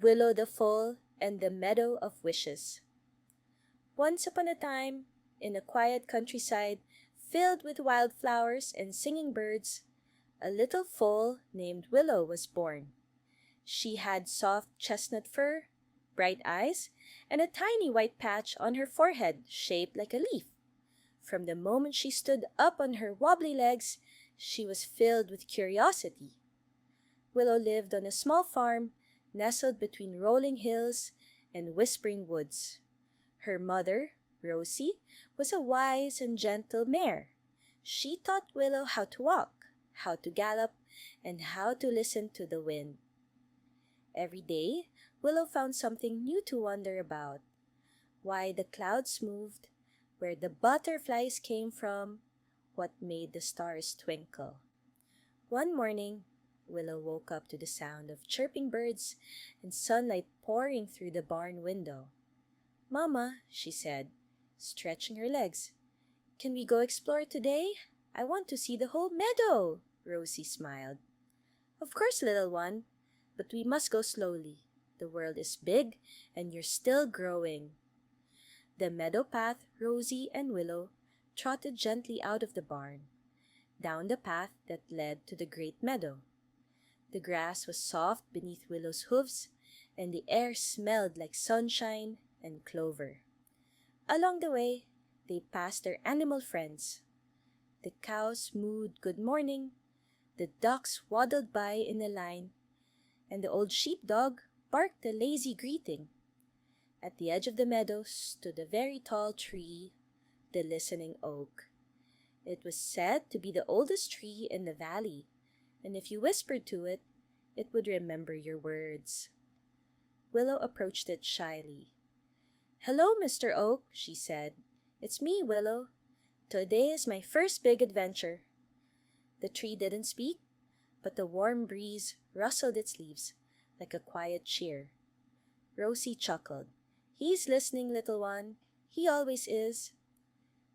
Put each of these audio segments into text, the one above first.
Willow the Foal and the Meadow of Wishes. Once upon a time, in a quiet countryside filled with wildflowers and singing birds, a little foal named Willow was born. She had soft chestnut fur, bright eyes, and a tiny white patch on her forehead shaped like a leaf. From the moment she stood up on her wobbly legs, she was filled with curiosity. Willow lived on a small farm nestled between rolling hills and whispering woods. Her mother, Rosie, was a wise and gentle mare. She taught Willow how to walk, how to gallop, and how to listen to the wind. Every day, Willow found something new to wonder about. Why the clouds moved, where the butterflies came from, what made the stars twinkle. One morning, Willow woke up to the sound of chirping birds and sunlight pouring through the barn window. "Mama," she said, stretching her legs, "can we go explore today? I want to see the whole meadow." Rosie smiled. "Of course, little one, but we must go slowly. The world is big and you're still growing." The meadow path Rosie and Willow trotted gently out of the barn, down the path that led to the great meadow. The grass was soft beneath Willow's hooves, and the air smelled like sunshine and clover. Along the way, they passed their animal friends. The cows mooed good morning, the ducks waddled by in a line, and the old sheepdog barked a lazy greeting. At the edge of the meadow stood a very tall tree, the listening oak. It was said to be the oldest tree in the valley, and if you whispered to it, it would remember your words. Willow approached it shyly. "Hello, Mr. Oak," she said. "It's me, Willow. Today is my first big adventure." The tree didn't speak, but the warm breeze rustled its leaves like a quiet cheer. Rosie chuckled. "He's listening, little one. He always is."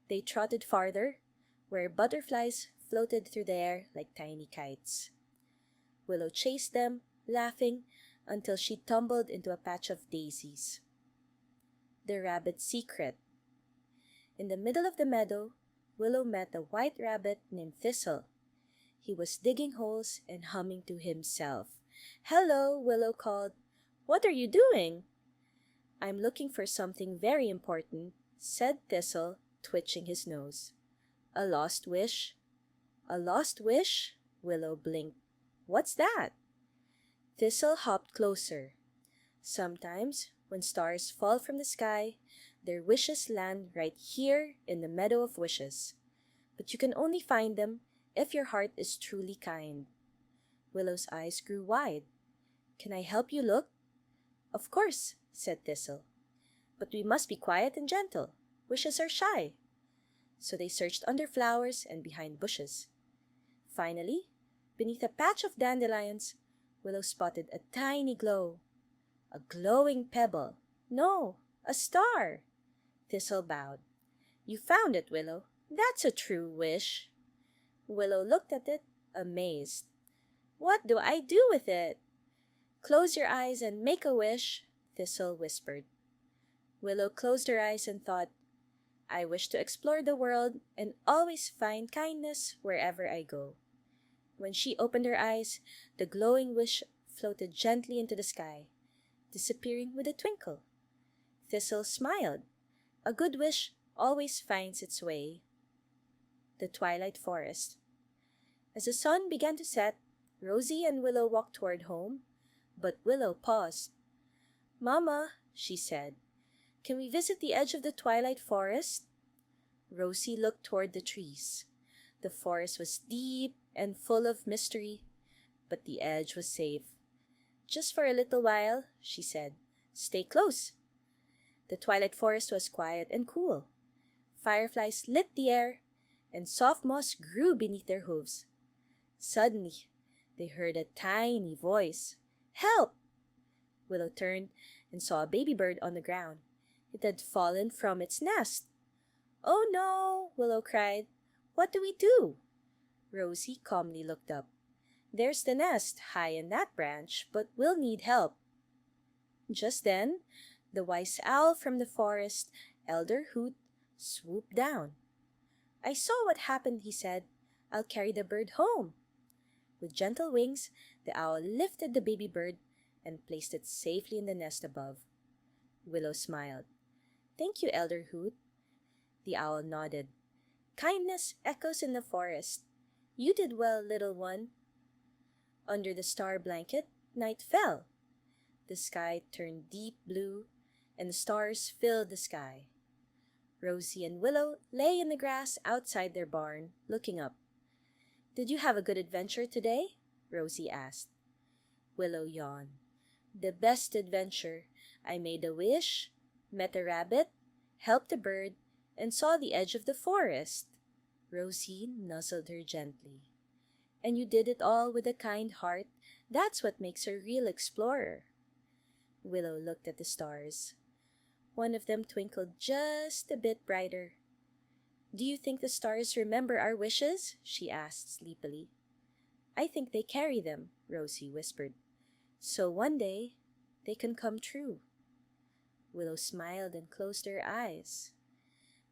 They trotted farther, where butterflies floated through the air like tiny kites. Willow chased them, laughing, until she tumbled into a patch of daisies. The Rabbit's Secret. In the middle of the meadow, Willow met a white rabbit named Thistle. He was digging holes and humming to himself. "Hello," Willow called. "What are you doing?" "I'm looking for something very important," said Thistle, twitching his nose. "A lost wish?" "A lost wish?" Willow blinked. "What's that?" Thistle hopped closer. "Sometimes, when stars fall from the sky, their wishes land right here in the Meadow of Wishes. But you can only find them if your heart is truly kind." Willow's eyes grew wide. "Can I help you look?" "Of course," said Thistle. "But we must be quiet and gentle. Wishes are shy." So they searched under flowers and behind bushes. Finally, beneath a patch of dandelions, Willow spotted a tiny glow. A glowing pebble. No, a star. Thistle bowed. "You found it, Willow. That's a true wish." Willow looked at it, amazed. "What do I do with it?" "Close your eyes and make a wish," Thistle whispered. Willow closed her eyes and thought, "I wish to explore the world and always find kindness wherever I go." When she opened her eyes, the glowing wish floated gently into the sky, disappearing with a twinkle. Thistle smiled. A good wish always finds its way. The Twilight Forest. As the sun began to set, Rosie and Willow walked toward home, but Willow paused. "Mama," she said, "can we visit the edge of the Twilight Forest?" Rosie looked toward the trees. The forest was deep and full of mystery, but the edge was safe. "Just for a little while," she said. "Stay close." The Twilight Forest was quiet and cool. Fireflies lit the air, and soft moss grew beneath their hooves. Suddenly, they heard a tiny voice. "Help!" Willow turned and saw a baby bird on the ground. It had fallen from its nest. "Oh no!" Willow cried. "What do we do?" Rosie calmly looked up. "There's the nest high in that branch, but we'll need help." Just then, the wise owl from the forest, Elder Hoot, swooped down. "I saw what happened," he said. "I'll carry the bird home." With gentle wings, the owl lifted the baby bird and placed it safely in the nest above. Willow smiled. "Thank you, Elder Hoot." The owl nodded. "Kindness echoes in the forest. You did well, little one." Under the star blanket, night fell. The sky turned deep blue, and the stars filled the sky. Rosie and Willow lay in the grass outside their barn, looking up. "Did you have a good adventure today?" Rosie asked. Willow yawned. "The best adventure. I made a wish, met a rabbit, helped a bird, and saw the edge of the forest." Rosie nuzzled her gently. "And you did it all with a kind heart. That's what makes a real explorer." Willow looked at the stars. One of them twinkled just a bit brighter. "Do you think the stars remember our wishes?" she asked sleepily. "I think they carry them," Rosie whispered. "So one day they can come true." Willow smiled and closed her eyes.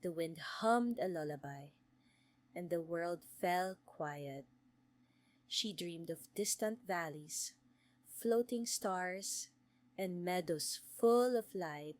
The wind hummed a lullaby, and the world fell quiet. She dreamed of distant valleys, floating stars, and meadows full of light.